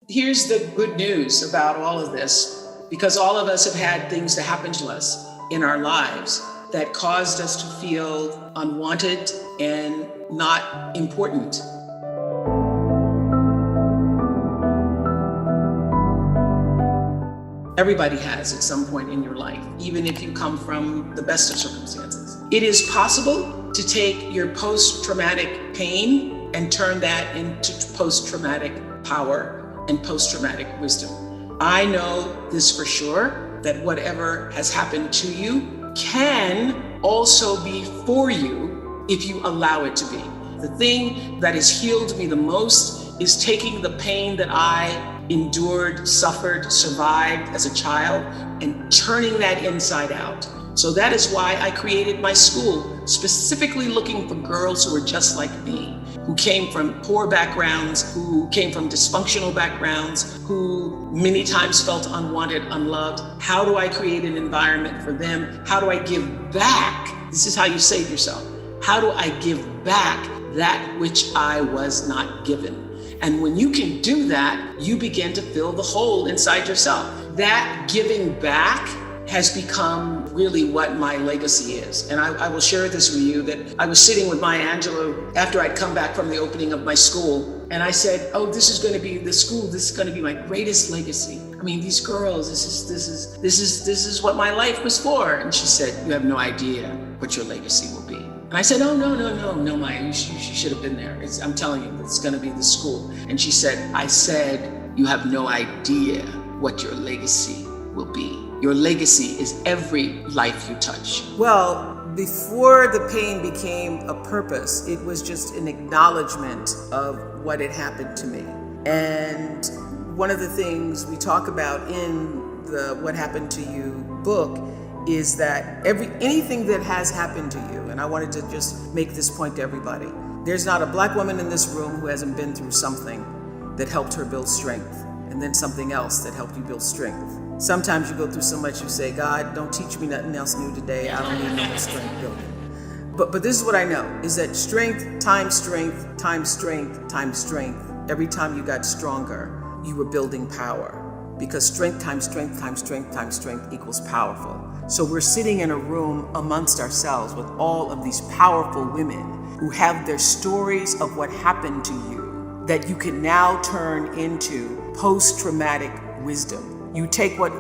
Here's the good news about all of this, because all of us have had things that happen to us in our lives that caused us to feel unwanted and not important. Everybody has at some point in your life, even if you come from the best of circumstances. It is possible to take your post-traumatic pain and turn that into post-traumatic power and post-traumatic wisdom. I know this for sure, that whatever has happened to you can also be for you if you allow it to be. The thing that has healed me the most is taking the pain that I endured, suffered, survived as a child, and turning that inside out. So that is why I created my school, specifically looking for girls who were just like me, who came from poor backgrounds, who came from dysfunctional backgrounds, who many times felt unwanted, unloved. How do I create an environment for them? How do I give back? This is how you save yourself. How do I give back that which I was not given? And when you can do that, you begin to fill the hole inside yourself. That giving back has become really what my legacy is. And I will share this with you, that I was sitting with Maya Angelou after I'd come back from the opening of my school. And I said, oh, this is going to be the school. This is going to be my greatest legacy. I mean, these girls, this is what my life was for. And she said, you have no idea what your legacy will be. And I said, oh, no, Maya, you should have been there. I'm telling you, it's going to be the school. And she said, I said, you have no idea what your legacy will be. Your legacy is every life you touch. Well, before the pain became a purpose, it was just an acknowledgement of what had happened to me. And one of the things we talk about in the What Happened to You book is that anything that has happened to you, and I wanted to just make this point to everybody, there's not a black woman in this room who hasn't been through something that helped her build strength, and then something else that helped you build strength. Sometimes you go through so much, you say, God, don't teach me nothing else new today. I don't need no more strength building. But this is what I know, is that strength times strength times strength times strength. Every time you got stronger, you were building power. Because strength times strength times strength times strength equals powerful. So we're sitting in a room amongst ourselves with all of these powerful women who have their stories of what happened to you that you can now turn into post-traumatic wisdom. You take what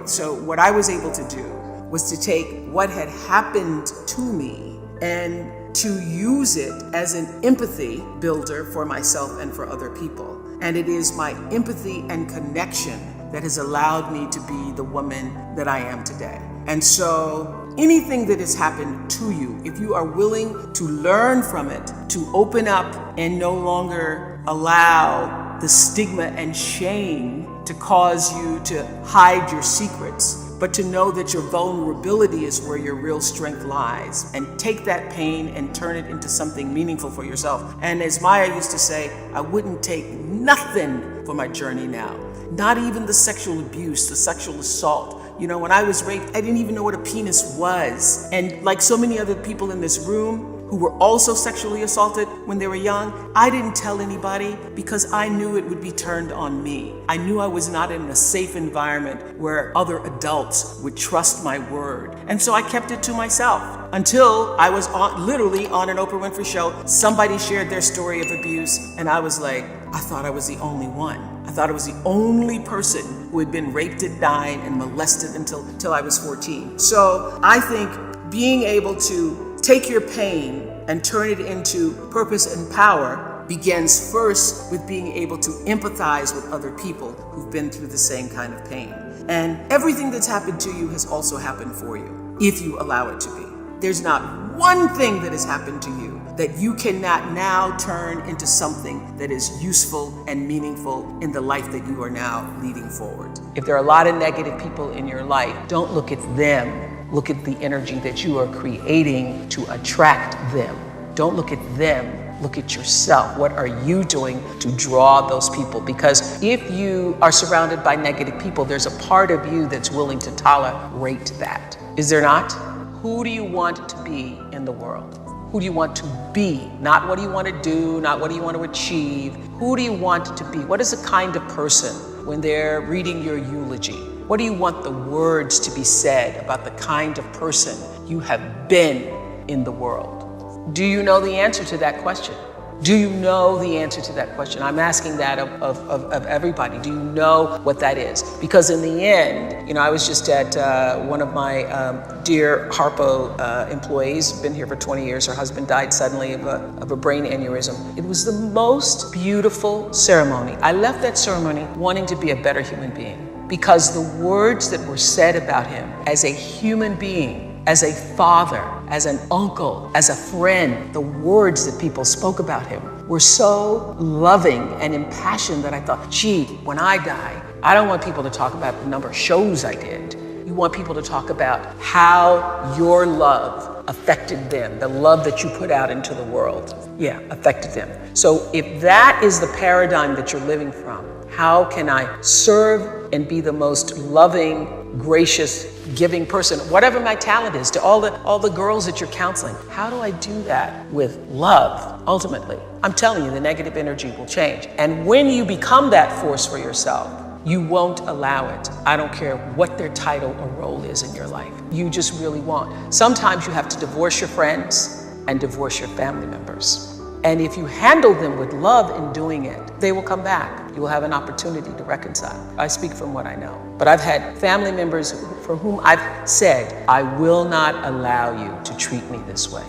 I was able to do was to take what had happened to me and to use it as an empathy builder for myself and for other people. And it is my empathy and connection that has allowed me to be the woman that I am today. And so anything that has happened to you, if you are willing to learn from it, to open up and no longer allow the stigma and shame to cause you to hide your secrets, but to know that your vulnerability is where your real strength lies, and take that pain and turn it into something meaningful for yourself. And as Maya used to say, I wouldn't take nothing for my journey now. Not even the sexual abuse, the sexual assault. You know, when I was raped, I didn't even know what a penis was. And like so many other people in this room who were also sexually assaulted when they were young, I didn't tell anybody because I knew it would be turned on me. I knew I was not in a safe environment where other adults would trust my word. And so I kept it to myself until I was literally on an Oprah Winfrey Show. Somebody shared their story of abuse, and I was like, I thought I was the only one. I thought I was the only person who had been raped and died and molested until I was 14. So I think being able to take your pain and turn it into purpose and power begins first with being able to empathize with other people who've been through the same kind of pain. And everything that's happened to you has also happened for you, if you allow it to be. There's not one thing that has happened to you that you cannot now turn into something that is useful and meaningful in the life that you are now leading forward. If there are a lot of negative people in your life, don't look at them. Look at the energy that you are creating to attract them. Don't look at them. Look at yourself. What are you doing to draw those people? Because if you are surrounded by negative people, there's a part of you that's willing to tolerate that. Is there not? Who do you want to be in the world? Who do you want to be? Not what do you want to do, not what do you want to achieve. Who do you want to be? What is the kind of person when they're reading your eulogy? What do you want the words to be said about the kind of person you have been in the world? Do you know the answer to that question? Do you know the answer to that question? I'm asking that of everybody. Do you know what that is? Because in the end, I was just at one of my dear Harpo employees, been here for 20 years. Her husband died suddenly of a brain aneurysm. It was the most beautiful ceremony. I left that ceremony wanting to be a better human being because the words that were said about him as a human being, as a father, as an uncle, as a friend, the words that people spoke about him were so loving and impassioned that I thought, gee, when I die, I don't want people to talk about the number of shows I did. You want people to talk about how your love affected them, the love that you put out into the world, affected them. So if that is the paradigm that you're living from, how can I serve and be the most loving, gracious, giving person, whatever my talent is, to all the girls that you're counseling? How do I do that with love, ultimately? I'm telling you, the negative energy will change. And when you become that force for yourself, you won't allow it. I don't care what their title or role is in your life. You just really won't. Sometimes you have to divorce your friends and divorce your family members. And if you handle them with love in doing it, they will come back. You will have an opportunity to reconcile. I speak from what I know. But I've had family members for whom I've said, I will not allow you to treat me this way.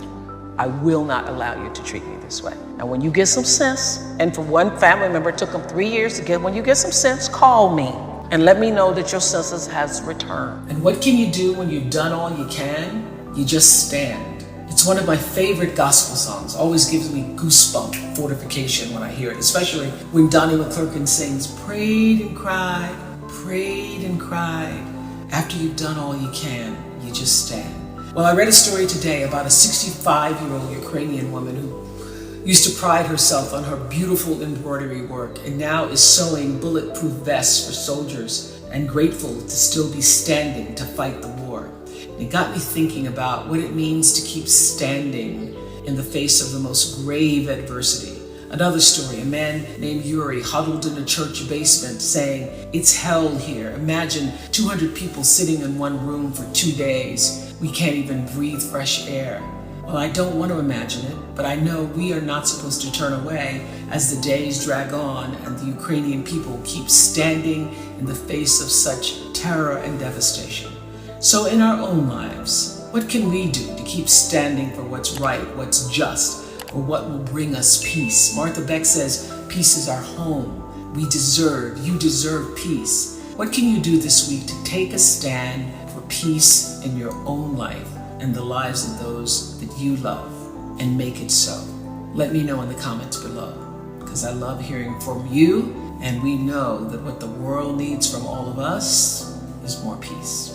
I will not allow you to treat me this way. And when you get some sense, and for one family member, it took them 3 years to get, when you get some sense, call me and let me know that your senses has returned. And what can you do when you've done all you can? You just stand. It's one of my favorite gospel songs. Always gives me goosebump fortification when I hear it, especially when Donnie McClurkin sings, prayed and cried, prayed and cried. After you've done all you can, you just stand. Well, I read a story today about a 65-year-old Ukrainian woman who used to pride herself on her beautiful embroidery work and now is sewing bulletproof vests for soldiers and grateful to still be standing to fight the war. It got me thinking about what it means to keep standing in the face of the most grave adversity. Another story, a man named Yuri huddled in a church basement saying, it's hell here. Imagine 200 people sitting in one room for 2 days. We can't even breathe fresh air. Well, I don't want to imagine it, but I know we are not supposed to turn away as the days drag on and the Ukrainian people keep standing in the face of such terror and devastation. So in our own lives, what can we do to keep standing for what's right, what's just, or what will bring us peace? Martha Beck says, peace is our home. You deserve peace. What can you do this week to take a stand for peace in your own life and the lives of those that you love, and make it so? Let me know in the comments below, because I love hearing from you, and we know that what the world needs from all of us is more peace.